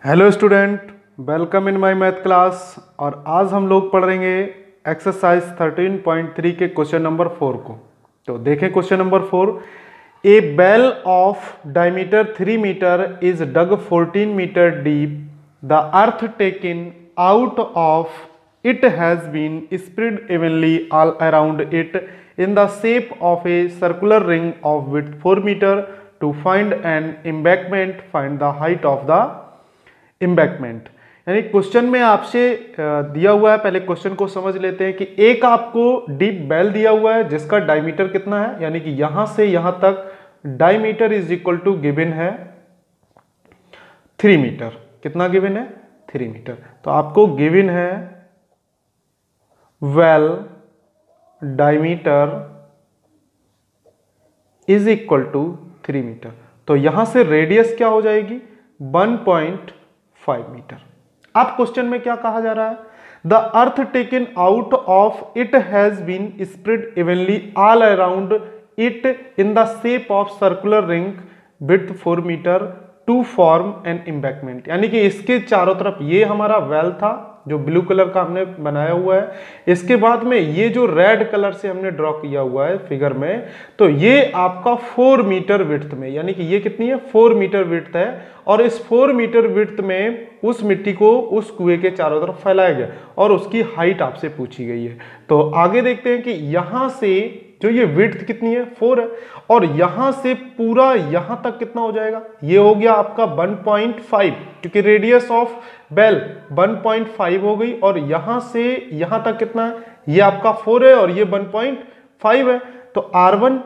Hello student, welcome in my math class. और आज हम लोग पढ़ेंगे एक्सरसाइज 13.3 के क्वेश्चन नंबर 4 को। तो देखें question number 4। A well of diameter 3 metre is dug 14 metre deep. The earth taken out of it has been spread evenly all around it in the shape of a circular ring of width 4 meter. To find an embankment, find the height of the embankment। यानी question में आपसे दिया हुआ है, पहले question को समझ लेते हैं कि एक आपको डीप बेल दिया हुआ है जिसका डायमीटर कितना है, यानी कि यहां से यहां तक diameter is equal to given है 3 मीटर। कितना गिवन है? 3 मीटर। तो आपको गिवन है well diameter is equal to 3 metre. तो यहां से रेडियस क्या हो जाएगी? 1.5 मीटर। अब क्वेश्चन में क्या कहा जा रहा है? The earth taken out of it has been spread evenly all around it in the shape of circular ring width 4 metre to form an embankment. यानी कि इसके चारों तरफ ये हमारा वेल था जो ब्लू कलर का हमने बनाया हुआ है। इसके बाद में ये जो रेड कलर से हमने ड्रॉ किया हुआ है फिगर में, तो ये आपका 4 मीटर विड्थ में, यानी कि ये कितनी है? 4 मीटर विड्थ है। और इस 4 मीटर विड्थ में उस मिट्टी को उस कुएं के चारों तरफ फैलाया गया और उसकी हाइट आपसे पूछी गई है। तो आगे देखते हैं कि यहां से जो ये विड्थ कितनी है? 4 है। और यहां से पूरा यहां तक कितना हो जाएगा? ये हो गया आपका 1.5, क्योंकि रेडियस ऑफ बेल 1.5 हो गई। और यहां से यहां तक कितना है? ये आपका 4 है और ये 1.5 है। तो R1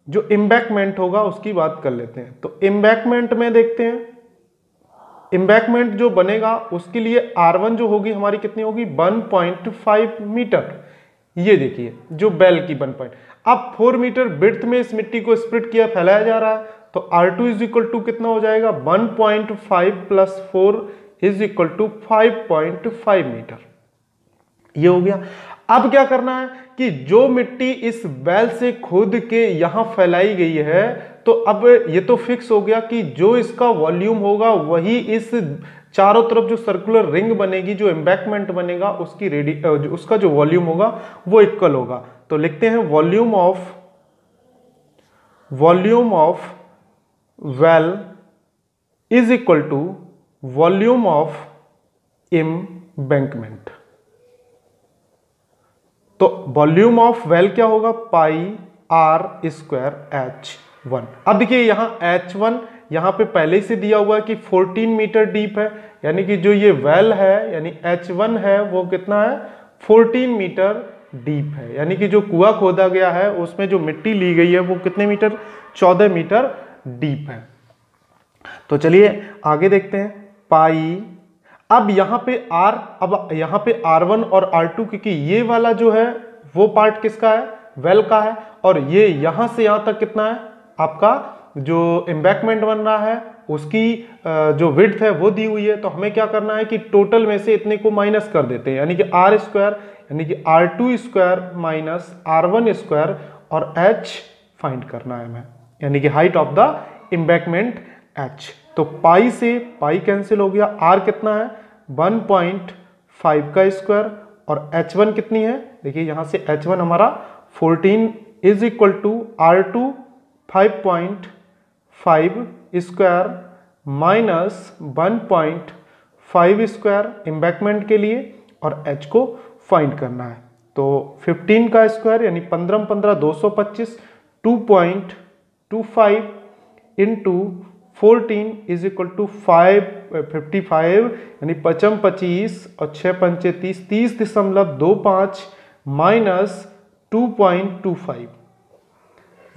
जो एम्बैंकमेंट होगा उसकी बात कर लेते हैं। तो एम्बैंकमेंट में देखते हैं, एम्बैंकमेंट जो बनेगा उसके लिए R1 जो होगी हमारी कितनी होगी? 1.5 मीटर। ये देखिए जो बेल की 1. अब 4 मीटर विड्थ में इस मिट्टी को स्प्लिट किया, फैलाया जा रहा है। तो R2 इज इक्वल टू कितना हो जाएगा? 1.5 plus 4 is equal to 5.5 metre. ये हो गया। अब क्या करना है कि जो मिट्टी इस बेल से खोद के यहां फैलाई गई है, तो अब ये तो फिक्स हो गया कि जो इसका वॉल्यूम होगा वही इस चारों तरफ जो सर्कुलर रिंग बनेगी, जो एम्बैंकमेंट बनेगा, उसका जो वॉल्यूम होगा वो इक्वल होगा। तो लिखते हैं volume of well is equal to volume of embankment. तो वॉल्यूम ऑफ वेल क्या होगा? Pi R square H1। अब देखिए यहां H1 यहां पे पहले से दिया हुआ है कि 14 मीटर डीप है, यानी कि जो ये वेल है यानी H1 है वो कितना है? 14 मीटर डीप है। यानी कि जो कुआं खोदा गया है उसमें जो मिट्टी ली गई है वो कितने मीटर? 14 मीटर डीप है। तो चलिए आगे देखते हैं। पाई, अब यहाँ पे R1 और R2, क्योंकि ये वाला जो है वो पार्ट किसका है? वेल का है। और ये यहां से यहां तक कितना है? आपका जो एम्बैंकमेंट बन रहा है उसकी जो विड्थ है वो दी हुई है। तो हमें क्या करना है कि टोटल में से इतने को माइनस कर देते हैं, यानी कि R स्क्वायर यानी कि R2 square minus R1 square और H फाइंड करना है हमें, यानी कि height of the embankment H। तो पाई से पाई कैंसिल हो गया। R कितना है? 1.5 का स्क्वायर। और H1 कितनी है? देखिए यहां से H1 हमारा 14 is equal to R2 5.5 square minus 1.5 square embankment के लिए, और H को फाइंड करना है। तो 15 का स्क्वायर यानी 15 15 225, 2.25 इंटू 14 इज इक्वल टू 55 यानी 55 25 और 6 पंचे 30, 30.25 माइनस 2.25।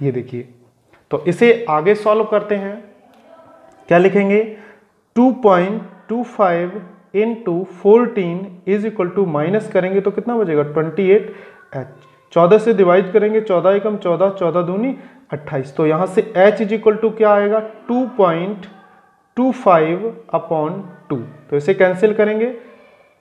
ये देखिए, तो इसे आगे सॉल्व करते हैं। क्या लिखेंगे? 2.25 into 14 is equal to minus करेंगे तो कितना बचेगा? 28। 14 से डिवाइड करेंगे, 14 एकम 14, 14 दूनी 28। तो यहां से H इज इक्वल टू क्या आएगा? 2.25 अपॉन 2। तो इसे कैंसिल करेंगे,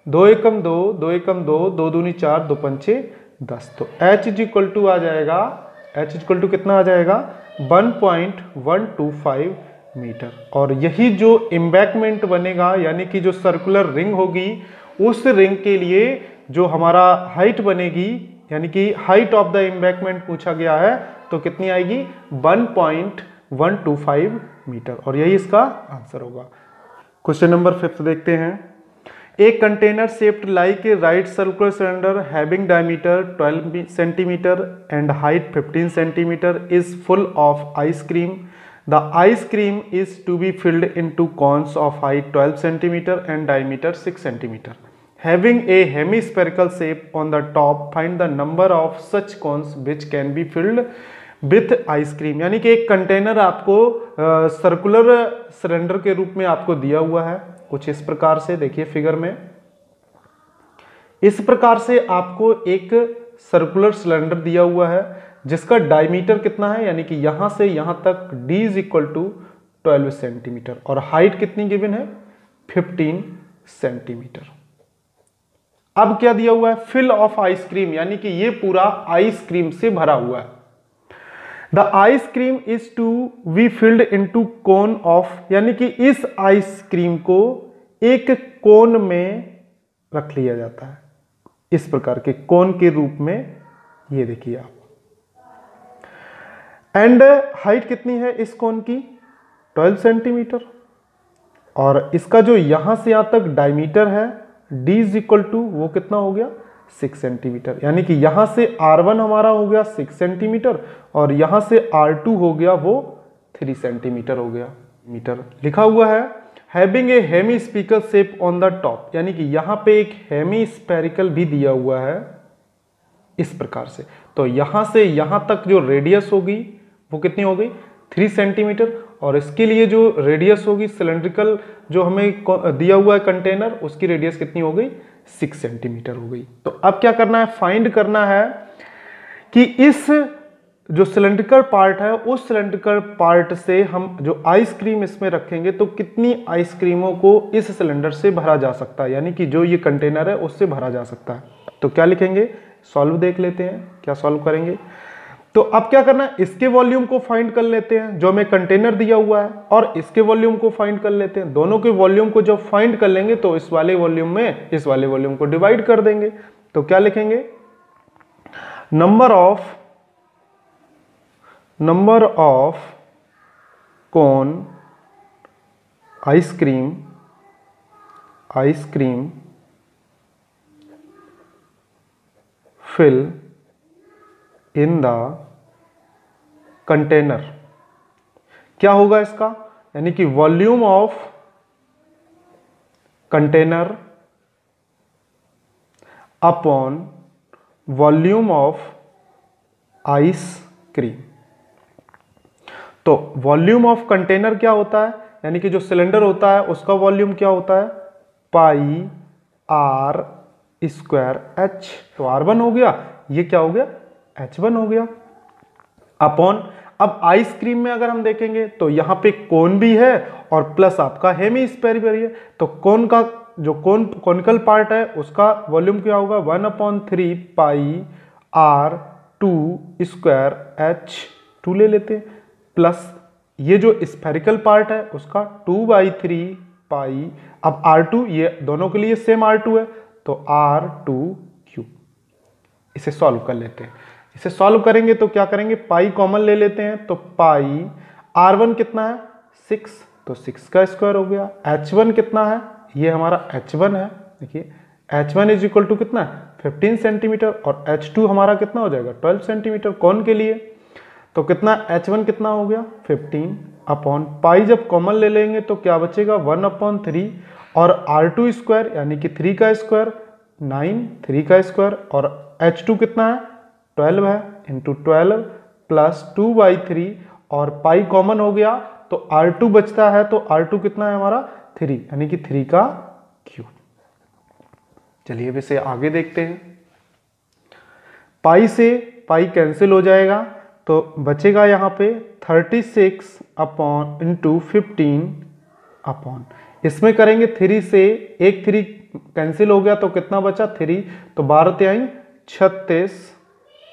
2 एकम 2, 2 एकम 2, 2 दूनी 4, 2 पंचे 10। तो H इज इक्वल टू आ जाएगा, H इज इक्वल टू कितना आ जाएगा? 1.125 मीटर। और यही जो एम्बैंकमेंट बनेगा यानी कि जो सर्कुलर रिंग होगी, उस रिंग के लिए जो हमारा हाइट बनेगी, यानी कि हाइट ऑफ द एम्बैंकमेंट पूछा गया है, तो कितनी आएगी 1.125 मीटर, और यही इसका आंसर होगा। क्वेश्चन नंबर 5 देखते हैं। A container shaped like a right circular cylinder having diameter 12 centimeter and height 15 centimeter is full of ice cream. The ice cream is to be filled into cones of height 12 centimeter and diameter 6 centimeter. Having a hemispherical shape on the top, find the number of such cones which can be filled with ice cream. यानी कि एक container आपको circular cylinder के रूप में आपको दिया हुआ है कुछ इस प्रकार से। देखिए फिगर में इस प्रकार से आपको एक सर्कुलर सिलेंडर दिया हुआ है जिसका डायमीटर कितना है, यानी कि यहां से यहां तक d is equal to 12 centimetre, और हाइट कितनी गिवन है 15 सेंटीमीटर। अब क्या दिया हुआ है, फिल ऑफ आइसक्रीम, यानी कि ये पूरा आइसक्रीम से भरा हुआ है। The ice cream is to be filled into cone of, यानी कि इस आइसक्रीम को एक कोन में रख लिया जाता है, इस प्रकार के कोन के रूप में। ये देखिए आप, एंड हाइट कितनी है इस कोन की 12 सेंटीमीटर, और इसका जो यहां से यहां तक डायमीटर है d इज इक्वल टू वो कितना हो गया 6 सेंटीमीटर, यानी कि यहां से R1 हमारा हो गया 6 सेंटीमीटर और यहां से R2 हो गया वो 3 सेंटीमीटर हो गया मीटर। लिखा हुआ है having a hemispherical shape on the top, यानी कि यहां पे एक हेमी स्पेरिकल भी दिया हुआ है इस प्रकार से। तो यहां से यहां तक जो रेडियस होगी वो कितनी हो गई 3 सेंटीमीटर, और इसके लिए जो रेडियस होगी सिलेंड्रिकल जो हमें दिया हुआ है कंटेनर, उसकी रेडियस कितनी हो गई 6 सेंटीमीटर हो गई। तो अब क्या करना है, फाइंड करना है कि इस जो सिलेंड्रिकल पार्ट है उस सिलेंड्रिकल पार्ट से हम जो आइसक्रीम इसमें रखेंगे तो कितनी आइसक्रीमों को इस सिलेंडर से भरा जा सकता है, यानी कि जो ये कंटेनर है उससे भरा जा सकता है। तो क्या लिखेंगे, सॉल्व देख लेते हैं क्या सॉल्व करेंगे। तो अब क्या करना है, इसके वॉल्यूम को फाइंड कर लेते हैं जो हमें कंटेनर दिया हुआ है, और इसके वॉल्यूम को फाइंड कर लेते हैं। दोनों के वॉल्यूम को जब फाइंड कर लेंगे तो इस वाले वॉल्यूम में इस वाले वॉल्यूम को डिवाइड कर देंगे। तो क्या लिखेंगे, number of cone ice cream fill in the container. क्या होगा इसका, यानी कि volume of container upon volume of ice cream. तो वॉल्यूम ऑफ कंटेनर क्या होता है, यानी कि जो सिलेंडर होता है उसका वॉल्यूम क्या होता है पाई आर स्क्वायर एच। तो R1 हो गया, ये क्या हो गया H1 हो गया, अपॉन अब आइसक्रीम में अगर हम देखेंगे तो यहां पे कोन भी है और प्लस आपका हेमीस्फेयर भी है। तो कोन का जो कॉनिकल पार्ट है उसका वॉल्यूम क्या होगा 1/3 पाई R2 स्क्वायर H2 ले लेते हैं, प्लस ये जो स्फेरिकल पार्ट है उसका 2/3 पाई, अब R2 ये दोनों के लिए सेम R2 है तो R2 इसे सॉल्व कर लेते हैं। इसे सॉल्व करेंगे तो क्या करेंगे, पाई कॉमन ले लेते हैं, तो पाई R1 कितना है 6, तो 6 का स्क्वायर हो गया। H1 कितना है, ये हमारा H1 है, देखिए H1 इज इक्वल टू कितना है 15 सेंटीमीटर, और H2 हमारा कितना हो जाएगा 12 सेंटीमीटर कौन के लिए। तो कितना H1 कितना हो गया 15 अपॉन पाई, जब कॉमन ले लेंगे तो क्या बचेगा 1/3, और R2 स्क्वायर यानी कि 3 का स्क्वायर 9, 3 का स्क्वायर, और H2 कितना है 12 है, इंटू 12 प्लस 2/3, और पाई कॉमन हो गया तो R2 बचता है, तो R2 कितना है हमारा 3, यानी कि 3 का क्यूब। चलिए अब इसे आगे देखते हैं। पाई से पाई कैंसिल हो जाएगा तो बचेगा यहाँ पे 36 अपॉन इंटू 15 अपॉन, इसमें करेंगे 3 से एक 3 कैंसिल हो गया तो कितना बचा 3, तो 12 36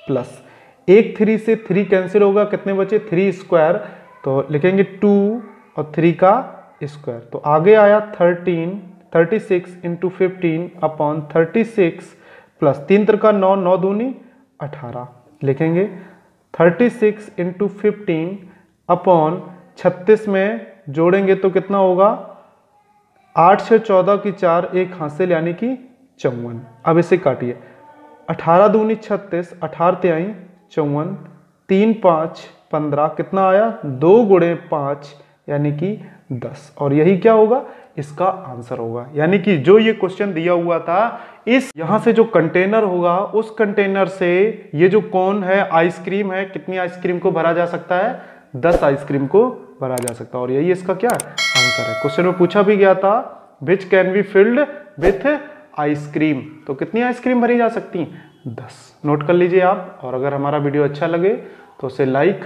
प्लस एक 3 से 3 कैंसिल होगा, कितने बचे 3 स्क्वायर, तो लिखेंगे 2 और 3 का स्क्वायर, तो आगे आया 36 इंटू 15 अपॉन 36 प्लस 3 3 का 9, 9 दूनी 18 लिखेंगे। 36 इंटू 15 अपॉन 36 में जोड़ेंगे तो कितना होगा, 8 6 14 की 4, एक हासिल यानी कि 54। अब इसे काटिए, 18 दूनी 36, 18 तिहाई 54, 3 5 15, कितना आया 2 गुणे 5 यानी कि 10, और यही क्या होगा, इसका आंसर होगा। यानी कि जो ये क्वेश्चन दिया हुआ था, इस यहां से जो कंटेनर होगा उस कंटेनर से ये जो कौन है आइसक्रीम है, कितनी आइसक्रीम को भरा जा सकता है, 10 आइसक्रीम को भरा जा सकता है, और यही इसका क्या आंसर है। क्वेश्चन में पूछा भी गया था which can be filled with ice cream, तो कितनी आइसक्रीम भरी जा सकती, 10। नोट कर लीजिए आप, और अगर हमारा वीडियो अच्छा लगे तो उसे लाइक